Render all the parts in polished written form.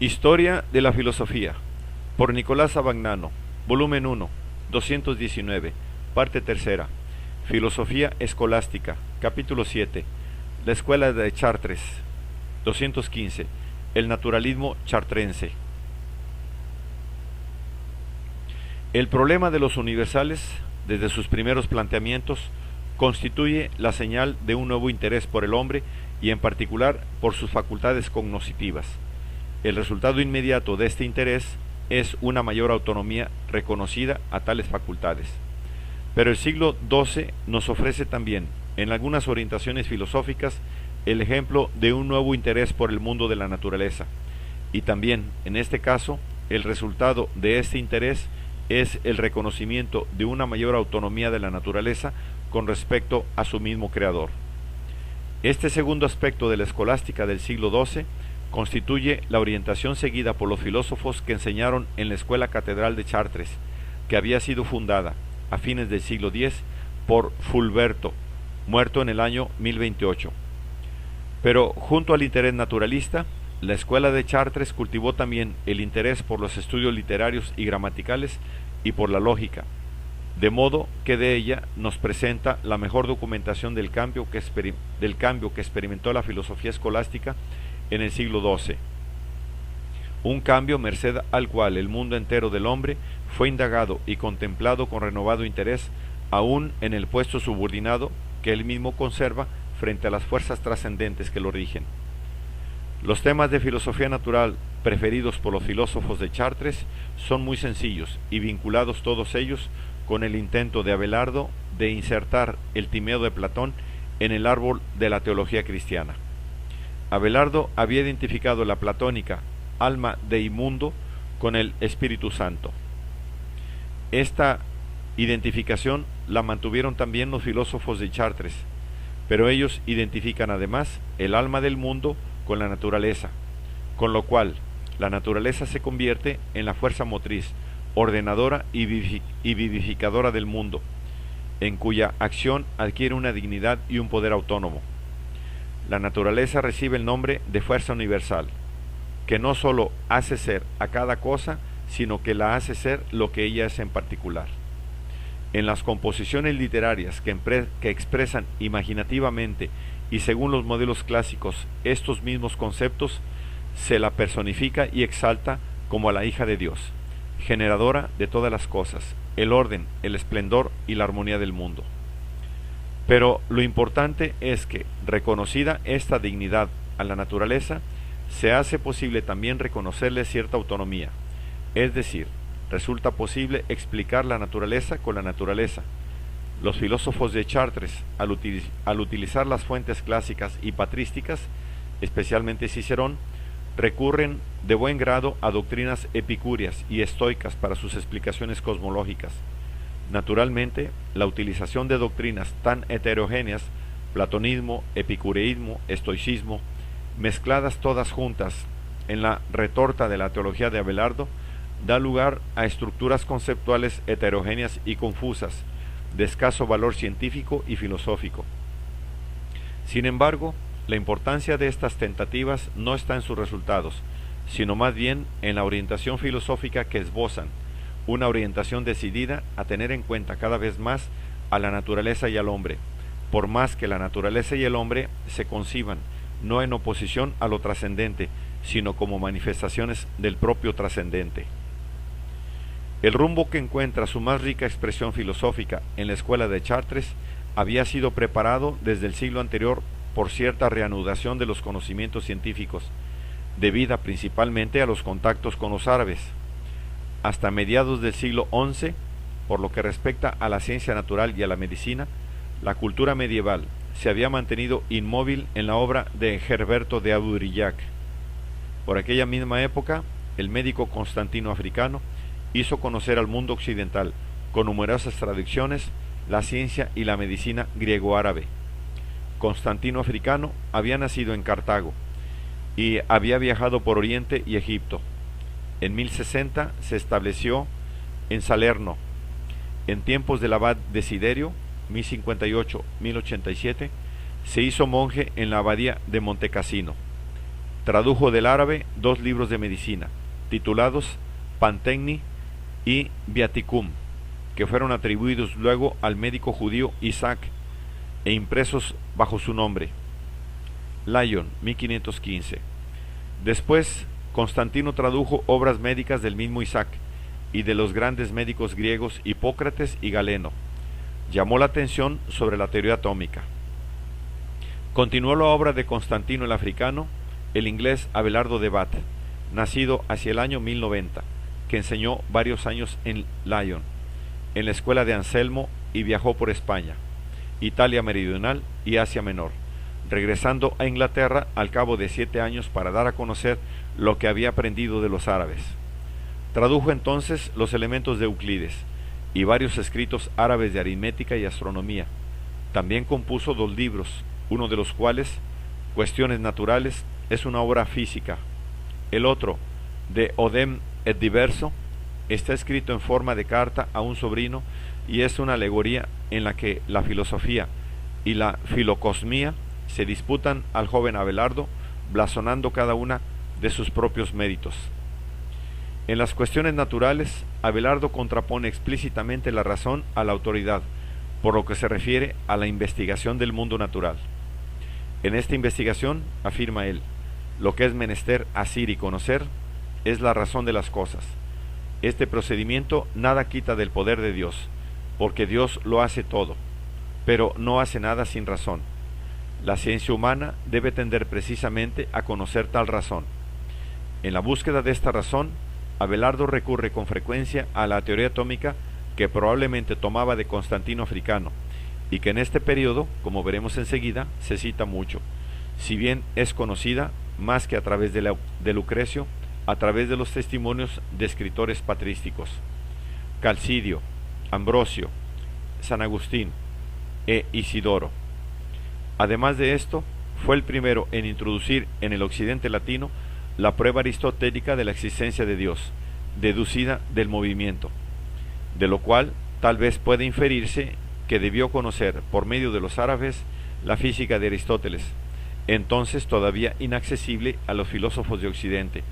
Historia de la filosofía, por Nicolás Abagnano, volumen 1, 219, parte tercera. Filosofía escolástica, capítulo 7, la escuela de Chartres, 215, el naturalismo chartrense. El problema de los universales, desde sus primeros planteamientos, constituye la señal de un nuevo interés por el hombre y en particular por sus facultades cognoscitivas. El resultado inmediato de este interés es una mayor autonomía reconocida a tales facultades. Pero el siglo XII nos ofrece también, en algunas orientaciones filosóficas, el ejemplo de un nuevo interés por el mundo de la naturaleza. Y también, en este caso, el resultado de este interés es el reconocimiento de una mayor autonomía de la naturaleza con respecto a su mismo creador. Este segundo aspecto de la escolástica del siglo XII constituye la orientación seguida por los filósofos que enseñaron en la Escuela Catedral de Chartres, que había sido fundada a fines del siglo X por Fulberto, muerto en el año 1028. Pero junto al interés naturalista, la Escuela de Chartres cultivó también el interés por los estudios literarios y gramaticales y por la lógica, de modo que de ella nos presenta la mejor documentación del cambio que experimentó la filosofía escolástica en el siglo XII. Un cambio merced al cual el mundo entero del hombre fue indagado y contemplado con renovado interés, aún en el puesto subordinado que él mismo conserva frente a las fuerzas trascendentes que lo rigen. Los temas de filosofía natural preferidos por los filósofos de Chartres son muy sencillos y vinculados todos ellos con el intento de Abelardo de insertar el Timeo de Platón en el árbol de la teología cristiana. Abelardo había identificado la platónica alma de mundo con el Espíritu Santo. Esta identificación la mantuvieron también los filósofos de Chartres, pero ellos identifican además el alma del mundo con la naturaleza, con lo cual la naturaleza se convierte en la fuerza motriz, ordenadora y vivificadora del mundo, en cuya acción adquiere una dignidad y un poder autónomo. La naturaleza recibe el nombre de fuerza universal, que no sólo hace ser a cada cosa, sino que la hace ser lo que ella es en particular. En las composiciones literarias que expresan imaginativamente y según los modelos clásicos estos mismos conceptos, se la personifica y exalta como a la hija de Dios, generadora de todas las cosas, el orden, el esplendor y la armonía del mundo. Pero lo importante es que, reconocida esta dignidad a la naturaleza, se hace posible también reconocerle cierta autonomía, es decir, resulta posible explicar la naturaleza con la naturaleza. Los filósofos de Chartres, al utilizar las fuentes clásicas y patrísticas, especialmente Cicerón, recurren de buen grado a doctrinas epicúreas y estoicas para sus explicaciones cosmológicas. Naturalmente, la utilización de doctrinas tan heterogéneas, platonismo, epicureísmo, estoicismo, mezcladas todas juntas en la retorta de la teología de Abelardo, da lugar a estructuras conceptuales heterogéneas y confusas, de escaso valor científico y filosófico. Sin embargo, la importancia de estas tentativas no está en sus resultados, sino más bien en la orientación filosófica que esbozan, una orientación decidida a tener en cuenta cada vez más a la naturaleza y al hombre, por más que la naturaleza y el hombre se conciban no en oposición a lo trascendente, sino como manifestaciones del propio trascendente. El rumbo que encuentra su más rica expresión filosófica en la escuela de Chartres había sido preparado desde el siglo anterior por cierta reanudación de los conocimientos científicos, debida principalmente a los contactos con los árabes. Hasta mediados del siglo XI, por lo que respecta a la ciencia natural y a la medicina, la cultura medieval se había mantenido inmóvil en la obra de Herberto de Aurillac. Por aquella misma época, el médico Constantino Africano hizo conocer al mundo occidental, con numerosas traducciones, la ciencia y la medicina griego-árabe. Constantino Africano había nacido en Cartago y había viajado por Oriente y Egipto. En 1060 se estableció en Salerno. En tiempos del abad Desiderio, 1058-1087, se hizo monje en la abadía de Montecassino. Tradujo del árabe 2 libros de medicina, titulados Pantecni y Viaticum, que fueron atribuidos luego al médico judío Isaac e impresos bajo su nombre. Lyon, 1515. Después, Constantino tradujo obras médicas del mismo Isaac y de los grandes médicos griegos Hipócrates y Galeno. Llamó la atención sobre la teoría atómica. Continuó la obra de Constantino el Africano, el inglés Abelardo de Bath, nacido hacia el año 1090, que enseñó varios años en Lyon, en la escuela de Anselmo, y viajó por España, Italia Meridional y Asia Menor, regresando a Inglaterra al cabo de 7 años para dar a conocer lo que había aprendido de los árabes. Tradujo entonces los elementos de Euclides y varios escritos árabes de aritmética y astronomía. También compuso 2 libros, uno de los cuales, Cuestiones Naturales, es una obra física. El otro, De Odem et Diverso, está escrito en forma de carta a un sobrino y es una alegoría en la que la filosofía y la filocosmía se disputan al joven Abelardo, blasonando cada una de sus propios méritos. En las cuestiones naturales, Abelardo contrapone explícitamente la razón a la autoridad, por lo que se refiere a la investigación del mundo natural. En esta investigación, afirma él, lo que es menester asir y conocer es la razón de las cosas. Este procedimiento nada quita del poder de Dios, porque Dios lo hace todo, pero no hace nada sin razón. La ciencia humana debe tender precisamente a conocer tal razón. En la búsqueda de esta razón, Abelardo recurre con frecuencia a la teoría atómica que probablemente tomaba de Constantino Africano, y que en este periodo, como veremos enseguida, se cita mucho, si bien es conocida más que a través de Lucrecio, a través de los testimonios de escritores patrísticos, Calcidio, Ambrosio, San Agustín e Isidoro. Además de esto, fue el primero en introducir en el occidente latino la prueba aristotélica de la existencia de Dios, deducida del movimiento, de lo cual tal vez puede inferirse que debió conocer por medio de los árabes la física de Aristóteles, entonces todavía inaccesible a los filósofos de Occidente,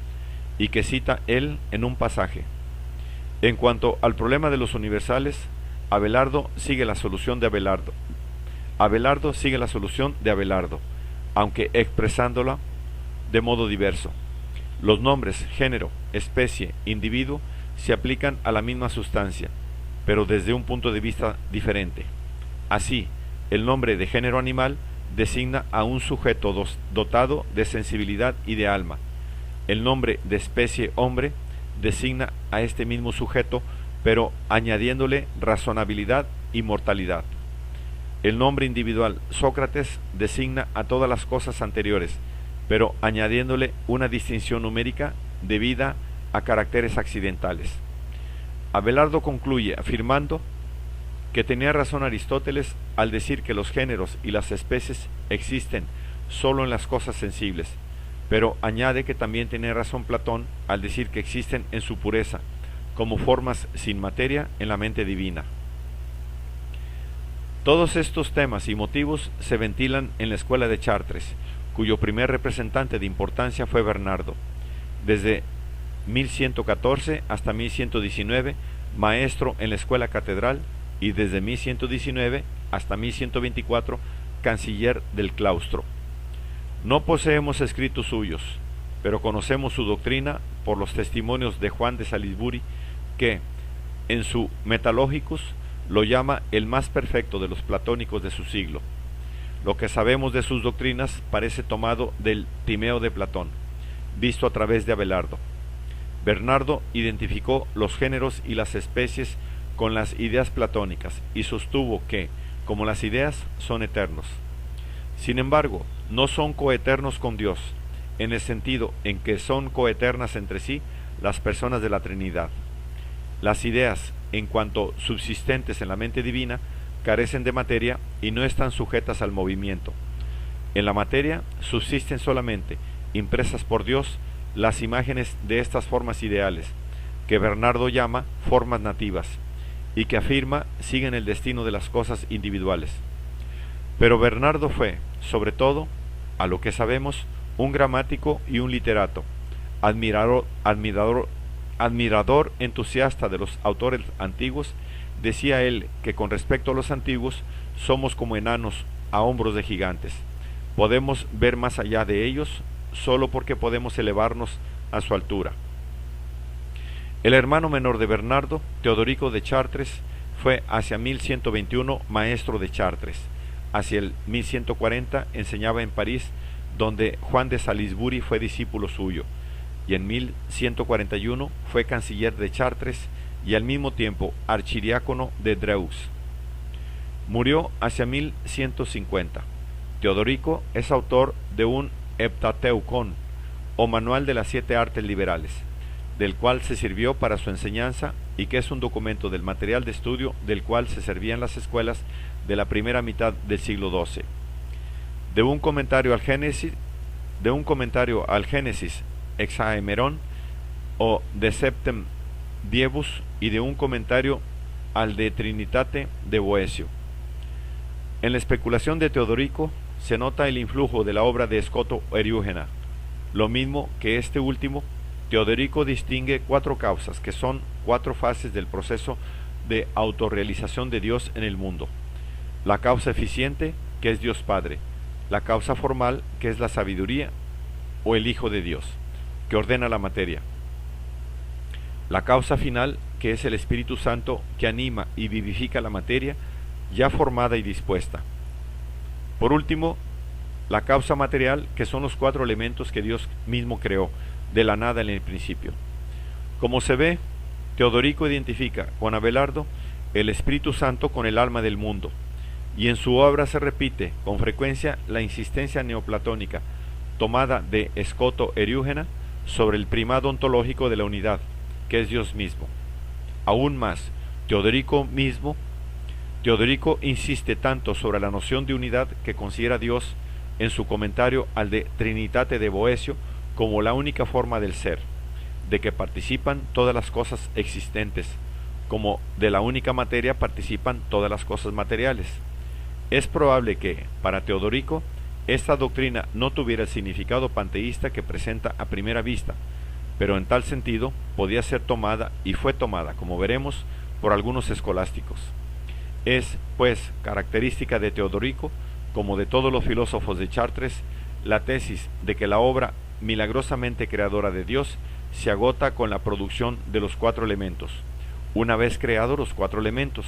y que cita él en un pasaje. En cuanto al problema de los universales, Abelardo sigue la solución de Abelardo. Abelardo sigue la solución de Abelardo, aunque expresándola de modo diverso. Los nombres género, especie, individuo se aplican a la misma sustancia, pero desde un punto de vista diferente. Así, el nombre de género animal designa a un sujeto dotado de sensibilidad y de alma. El nombre de especie hombre designa a este mismo sujeto, pero añadiéndole razonabilidad y mortalidad. El nombre individual Sócrates designa a todas las cosas anteriores, pero añadiéndole una distinción numérica debida a caracteres accidentales. Abelardo concluye afirmando que tenía razón Aristóteles al decir que los géneros y las especies existen solo en las cosas sensibles, pero añade que también tenía razón Platón al decir que existen en su pureza, como formas sin materia en la mente divina. Todos estos temas y motivos se ventilan en la escuela de Chartres, cuyo primer representante de importancia fue Bernardo. Desde 1114 hasta 1119, maestro en la escuela catedral, y desde 1119 hasta 1124, canciller del claustro. No poseemos escritos suyos, pero conocemos su doctrina por los testimonios de Juan de Salisbury, que, en su Metalogicus, lo llama el más perfecto de los platónicos de su siglo. Lo que sabemos de sus doctrinas parece tomado del Timeo de Platón, visto a través de Abelardo. Bernardo identificó los géneros y las especies con las ideas platónicas y sostuvo que, como las ideas, son eternos. Sin embargo, no son coeternos con Dios, en el sentido en que son coeternas entre sí las personas de la Trinidad. Las ideas, en cuanto subsistentes en la mente divina, carecen de materia y no están sujetas al movimiento. En la materia subsisten solamente, impresas por Dios, las imágenes de estas formas ideales, que Bernardo llama formas nativas, y que afirma siguen el destino de las cosas individuales. Pero Bernardo fue, sobre todo, a lo que sabemos, un gramático y un literato, admirador entusiasta de los autores antiguos. Decía él que con respecto a los antiguos somos como enanos a hombros de gigantes. Podemos ver más allá de ellos solo porque podemos elevarnos a su altura. El hermano menor de Bernardo, Teodorico de Chartres, fue hacia 1121 maestro de Chartres. Hacia el 1140 enseñaba en París, donde Juan de Salisbury fue discípulo suyo, y en 1141 fue canciller de Chartres y al mismo tiempo archidiácono de Dreux. Murió hacia 1150. Teodorico es autor de un Heptateucón, o manual de las 7 artes liberales, del cual se sirvió para su enseñanza y que es un documento del material de estudio del cual se servían las escuelas de la primera mitad del siglo XII. De un comentario al Génesis Hexaemeron o de Septem Diebus y de un comentario al de Trinitate de Boecio. En la especulación de Teodorico se nota el influjo de la obra de Scoto Eriúgena. Lo mismo que este último, Teodorico distingue 4 causas, que son 4 fases del proceso de autorrealización de Dios en el mundo. La causa eficiente, que es Dios Padre; la causa formal, que es la sabiduría o el Hijo de Dios, que ordena la materia; la causa final, que es el Espíritu Santo, que anima y vivifica la materia ya formada y dispuesta. Por último, la causa material, que son los 4 elementos que Dios mismo creó de la nada en el principio. Como se ve, Teodorico identifica con Abelardo el Espíritu Santo con el alma del mundo, y en su obra se repite con frecuencia la insistencia neoplatónica tomada de Scoto Eriúgena sobre el primado ontológico de la unidad, que es Dios mismo. Aún más, Teodorico insiste tanto sobre la noción de unidad que considera Dios en su comentario al de Trinitate de Boecio como la única forma del ser, de que participan todas las cosas existentes, como de la única materia participan todas las cosas materiales. Es probable que, para Teodorico, esta doctrina no tuviera el significado panteísta que presenta a primera vista, pero en tal sentido podía ser tomada y fue tomada, como veremos, por algunos escolásticos. Es, pues, característica de Teodorico, como de todos los filósofos de Chartres, la tesis de que la obra milagrosamente creadora de Dios se agota con la producción de los 4 elementos. Una vez creados los 4 elementos,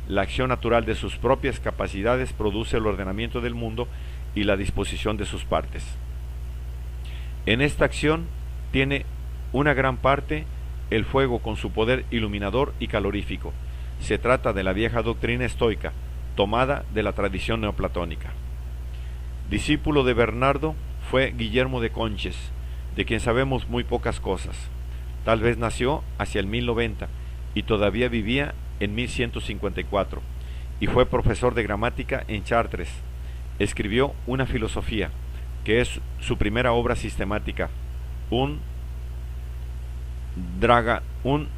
la acción natural de sus propias capacidades produce el ordenamiento del mundo y la disposición de sus partes. En esta acción tiene una gran parte el fuego con su poder iluminador y calorífico. Se trata de la vieja doctrina estoica, tomada de la tradición neoplatónica. Discípulo de Bernardo fue Guillermo de Conches, de quien sabemos muy pocas cosas. Tal vez nació hacia el 1090 y todavía vivía en 1154, y fue profesor de gramática en Chartres. Escribió una filosofía, que es su primera obra sistemática, un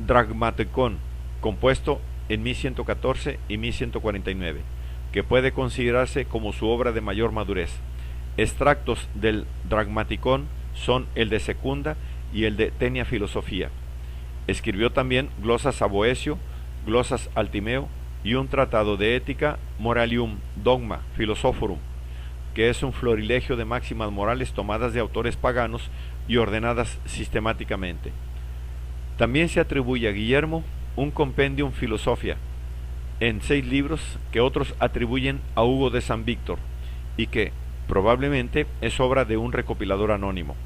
Dragmaticon, compuesto en 1114 y 1149, que puede considerarse como su obra de mayor madurez. Extractos del Dragmaticon son el de Secunda y el de Tenia Filosofía. Escribió también glosas a Boecio, glosas al Timeo y un tratado de ética, Moralium Dogma Philosophorum, que es un florilegio de máximas morales tomadas de autores paganos y ordenadas sistemáticamente. También se atribuye a Guillermo un Compendium Philosophia en 6 libros que otros atribuyen a Hugo de San Víctor y que probablemente es obra de un recopilador anónimo.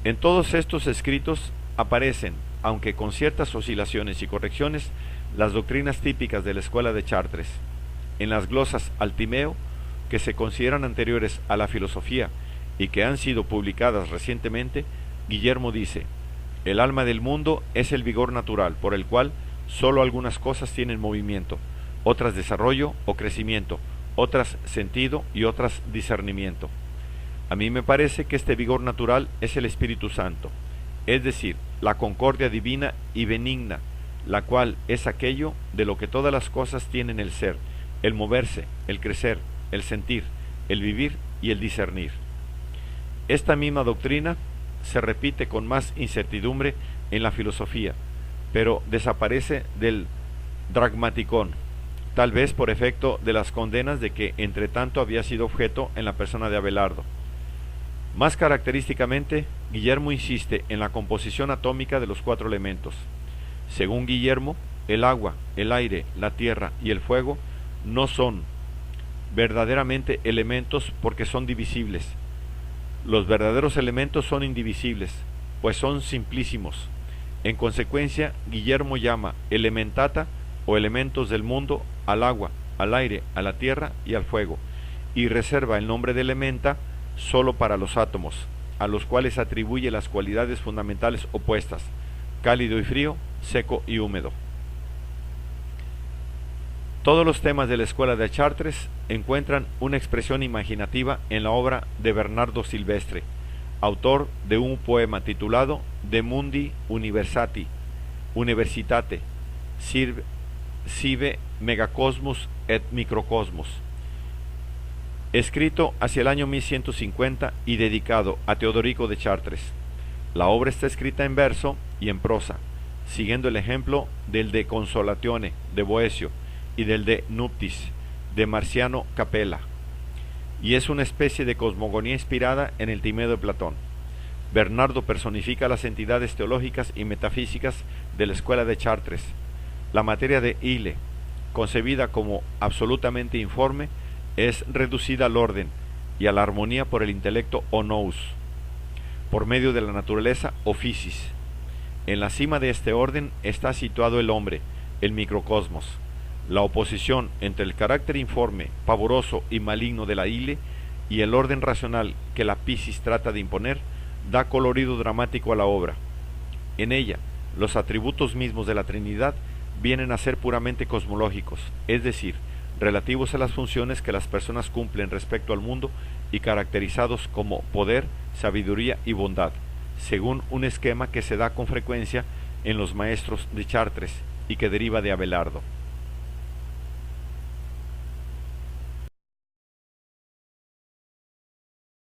En todos estos escritos aparecen, aunque con ciertas oscilaciones y correcciones, las doctrinas típicas de la escuela de Chartres. En las glosas al Timeo, que se consideran anteriores a la filosofía y que han sido publicadas recientemente, Guillermo dice: el alma del mundo es el vigor natural por el cual sólo algunas cosas tienen movimiento, otras desarrollo o crecimiento, otras sentido y otras discernimiento. A mí me parece que este vigor natural es el Espíritu Santo, es decir, la concordia divina y benigna, la cual es aquello de lo que todas las cosas tienen el ser, el moverse, el crecer, el sentir, el vivir y el discernir. Esta misma doctrina se repite con más incertidumbre en la filosofía, pero desaparece del Dragmaticón, tal vez por efecto de las condenas de que entre tanto había sido objeto en la persona de Abelardo. Más característicamente, Guillermo insiste en la composición atómica de los 4 elementos. Según Guillermo, el agua, el aire, la tierra y el fuego no son verdaderamente elementos porque son divisibles. Los verdaderos elementos son indivisibles, pues son simplísimos. En consecuencia, Guillermo llama elementata o elementos del mundo al agua, al aire, a la tierra y al fuego, y reserva el nombre de elementa solo para los átomos, a los cuales atribuye las cualidades fundamentales opuestas, cálido y frío, seco y húmedo. Todos los temas de la escuela de Chartres encuentran una expresión imaginativa en la obra de Bernardo Silvestre, autor de un poema titulado De Mundi Universitate, Sive Megacosmos et Microcosmos, escrito hacia el año 1150 y dedicado a Teodorico de Chartres. La obra está escrita en verso y en prosa, siguiendo el ejemplo del de Consolatione de Boecio y del de Nuptis de Marciano Capella, y es una especie de cosmogonía inspirada en el Timeo de Platón. Bernardo personifica las entidades teológicas y metafísicas de la escuela de Chartres. La materia de Ile, concebida como absolutamente informe, es reducida al orden y a la armonía por el intelecto o nous, por medio de la naturaleza o physis. En la cima de este orden está situado el hombre, el microcosmos. La oposición entre el carácter informe, pavoroso y maligno de la Ile y el orden racional que la physis trata de imponer da colorido dramático a la obra. En ella, los atributos mismos de la Trinidad vienen a ser puramente cosmológicos, es decir, relativos a las funciones que las personas cumplen respecto al mundo y caracterizados como poder, sabiduría y bondad, según un esquema que se da con frecuencia en los maestros de Chartres y que deriva de Abelardo.